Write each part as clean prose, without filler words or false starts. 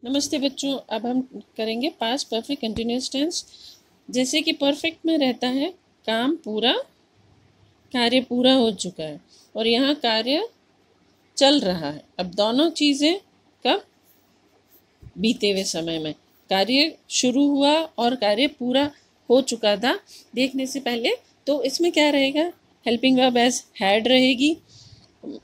नमस्ते बच्चों, अब हम करेंगे पास्ट परफेक्ट कंटिन्यूअस टेंस। जैसे कि परफेक्ट में रहता है कार्य पूरा हो चुका है और यहाँ कार्य चल रहा है। अब दोनों चीज़ें कब? बीते हुए समय में। कार्य शुरू हुआ और कार्य पूरा हो चुका था देखने से पहले। तो इसमें क्या रहेगा? हेल्पिंग वर्ब एज हैड रहेगी,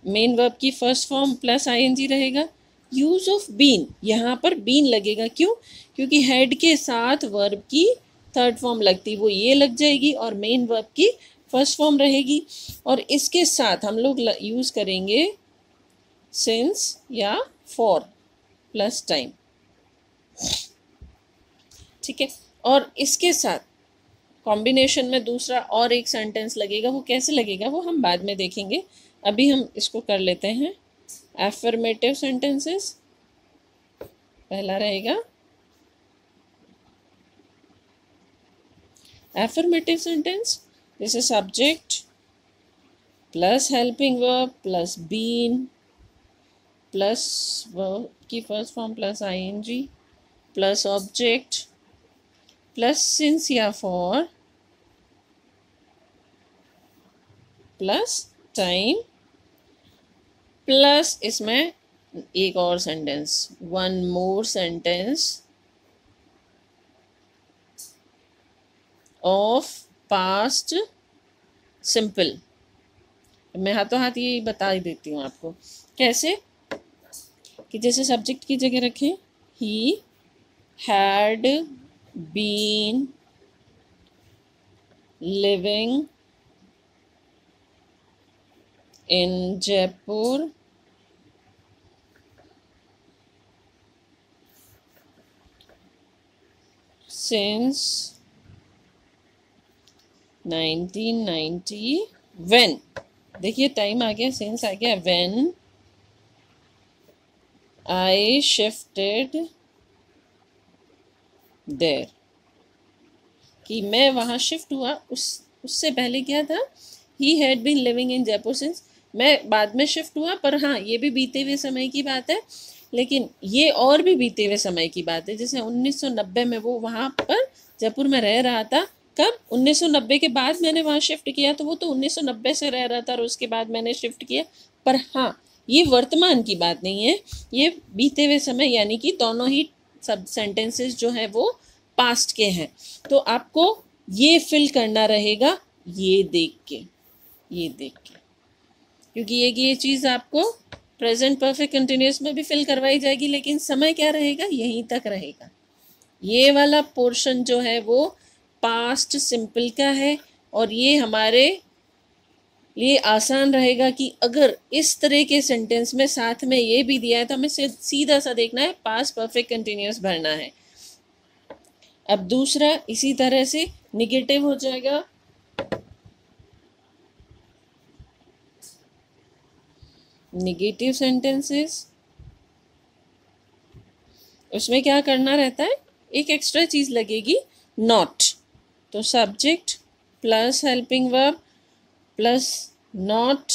मेन वर्ब की फर्स्ट फॉर्म प्लस आईएनजी रहेगा। यूज ऑफ बीन, यहाँ पर बीन लगेगा। क्यों? क्योंकि हेड के साथ वर्ब की थर्ड फॉर्म लगती, वो ये लग जाएगी और मेन वर्ब की फर्स्ट फॉर्म रहेगी। और इसके साथ हम लोग यूज करेंगे सिंस या फॉर प्लस टाइम। ठीक है। और इसके साथ कॉम्बिनेशन में दूसरा और एक सेंटेंस लगेगा। वो कैसे लगेगा वो हम बाद में देखेंगे। अभी हम इसको कर लेते हैं एफर्मेटिव सेंटेंसेस। पहला रहेगा एफर्मेटिव सेंटेंस, जैसे subject plus helping verb plus been plus verb की first form plus ING plus object plus since या फॉर प्लस टाइम प्लस इसमें एक और sentence, one more sentence of past simple. मैं हाथों हाथ ये बता ही देती हूँ आपको कैसे। कि जैसे सब्जेक्ट की जगह रखें he had been living in Jaipur since 1990 when, देखिए टाइम आ गया, सिंस आ गया, when I shifted there, कि मैं वहाँ शिफ्ट हुआ। उससे पहले क्या था? He had been living in Jaipur since, मैं बाद में शिफ्ट हुआ। पर हाँ, ये भी बीते हुए समय की बात है, लेकिन ये और भी बीते हुए समय की बात है। जैसे 1990 में वो वहाँ पर जयपुर में रह रहा था। कब? 1990 के बाद मैंने वहाँ शिफ्ट किया, तो वो तो 1990 से रह रहा था और उसके बाद मैंने शिफ्ट किया। पर हाँ, ये वर्तमान की बात नहीं है, ये बीते हुए समय, यानी कि दोनों ही सब सेंटेंसेस जो हैं वो पास्ट के हैं। तो आपको ये फिल करना रहेगा ये देख के, क्योंकि ये चीज़ आपको प्रेजेंट परफेक्ट कंटिन्यूअस में भी फिल करवाई जाएगी, लेकिन समय क्या रहेगा? यहीं तक रहेगा। ये वाला पोर्शन जो है वो पास्ट सिंपल का है और ये हमारे लिए आसान रहेगा कि अगर इस तरह के सेंटेंस में साथ में ये भी दिया है तो हमें सीधा सा देखना है, पास्ट परफेक्ट कंटिन्यूअस भरना है। अब दूसरा इसी तरह से निगेटिव हो जाएगा। निगेटिव सेंटेंसेस, उसमें क्या करना रहता है? एक एक्स्ट्रा चीज लगेगी, नॉट। तो subject plus helping verb plus not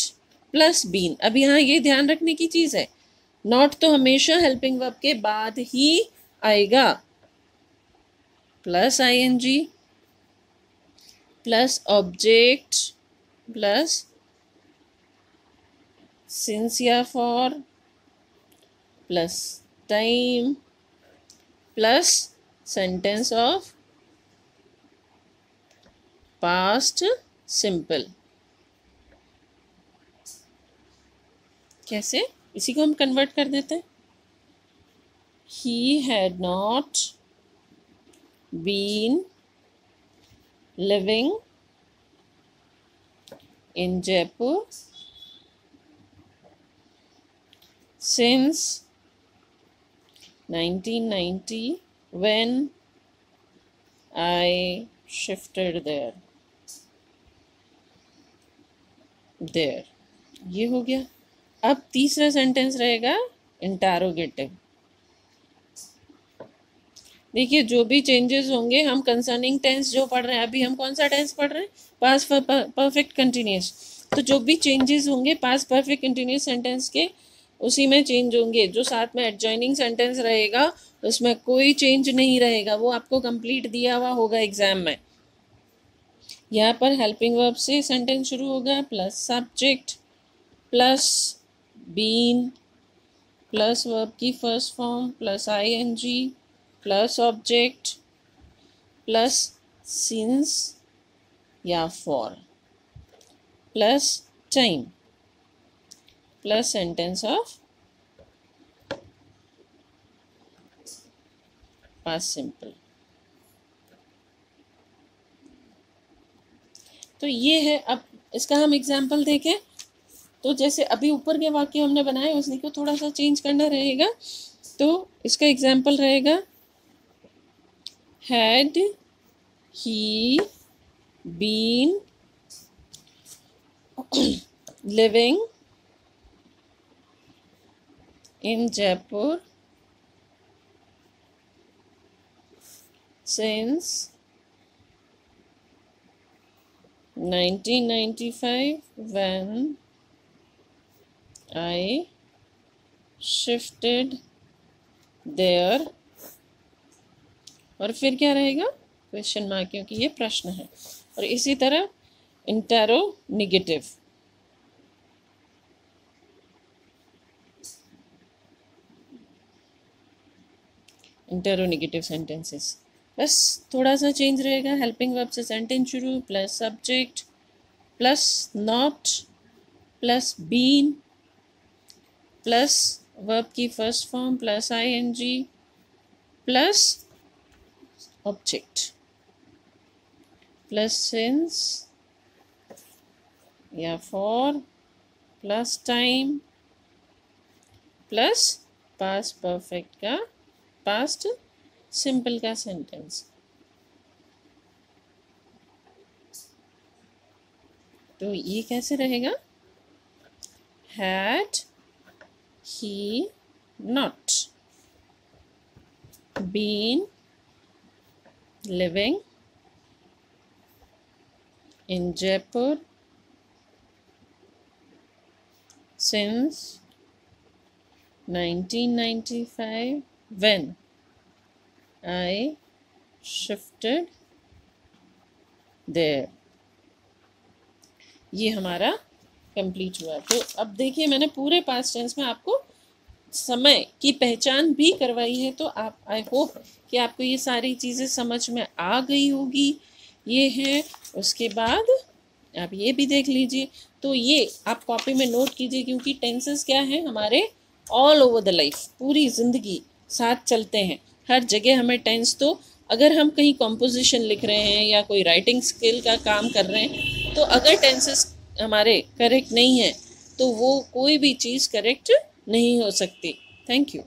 plus been. अब यहाँ ये ध्यान रखने की चीज है, नॉट तो हमेशा हेल्पिंग वर्ब के बाद ही आएगा, plus ING plus object plus since या for plus time plus sentence of past simple. कैसे? इसी को हम कन्वर्ट कर देते हैं। He had not been living in Jaipur since 1990 when I shifted there। ये हो गया। अब तीसरा सेंटेंस रहेगा इंटरोगेटिव। देखिए, जो भी चेंजेस होंगे, हम कंसर्निंग टेंस जो पढ़ रहे हैं, अभी हम कौन सा टेंस पढ़ रहे हैं? Past perfect continuous. तो जो भी चेंजेस होंगे पास्ट परफेक्ट कंटिन्यूअस सेंटेंस के, उसी में चेंज होंगे। जो साथ में एडजॉइनिंग सेंटेंस रहेगा उसमें कोई चेंज नहीं रहेगा, वो आपको कंप्लीट दिया हुआ होगा एग्जाम में। यहाँ पर हेल्पिंग वर्ब से सेंटेंस शुरू होगा, plus subject plus been plus verb की first form plus ING plus object plus since या for plus time plus sentence of past simple. तो ये है। अब इसका हम एग्जाम्पल देखें तो जैसे अभी ऊपर के वाक्य हमने बनाए उसी को थोड़ा सा चेंज करना रहेगा। तो इसका एग्जाम्पल रहेगा, had he been living in Jaipur since 1995 when I shifted there। और फिर क्या रहेगा, क्वेश्चन मार्क, क्योंकि ये प्रश्न है। और इसी तरह इंटेरोनिगेटिव, इंटेरोनिगेटिव सेंटेंसेस बस थोड़ा सा चेंज रहेगा। हेल्पिंग वर्ब से सेंटेंस शुरू plus subject plus not plus been plus verb की first form plus ING plus object plus since या for plus time plus past perfect का पास्ट सिंपल का सेंटेंस। तो ये कैसे रहेगा, had he not been living in Jaipur since 1995 when I shifted there। ये हमारा कंप्लीट हुआ। तो अब देखिए मैंने पूरे पास्ट टेंस में आपको समय की पहचान भी करवाई है। तो आप, आई होप कि आपको ये सारी चीज़ें समझ में आ गई होगी। ये है, उसके बाद आप ये भी देख लीजिए। तो ये आप कॉपी में नोट कीजिए, क्योंकि टेंसेस क्या हैं हमारे ऑल ओवर द लाइफ, पूरी ज़िंदगी साथ चलते हैं। हर जगह हमें टेंस, तो अगर हम कहीं कॉम्पोजिशन लिख रहे हैं या कोई राइटिंग स्किल का काम कर रहे हैं, तो अगर टेंसेस हमारे करेक्ट नहीं है तो वो कोई भी चीज़ करेक्ट नहीं हो सकती। Thank you.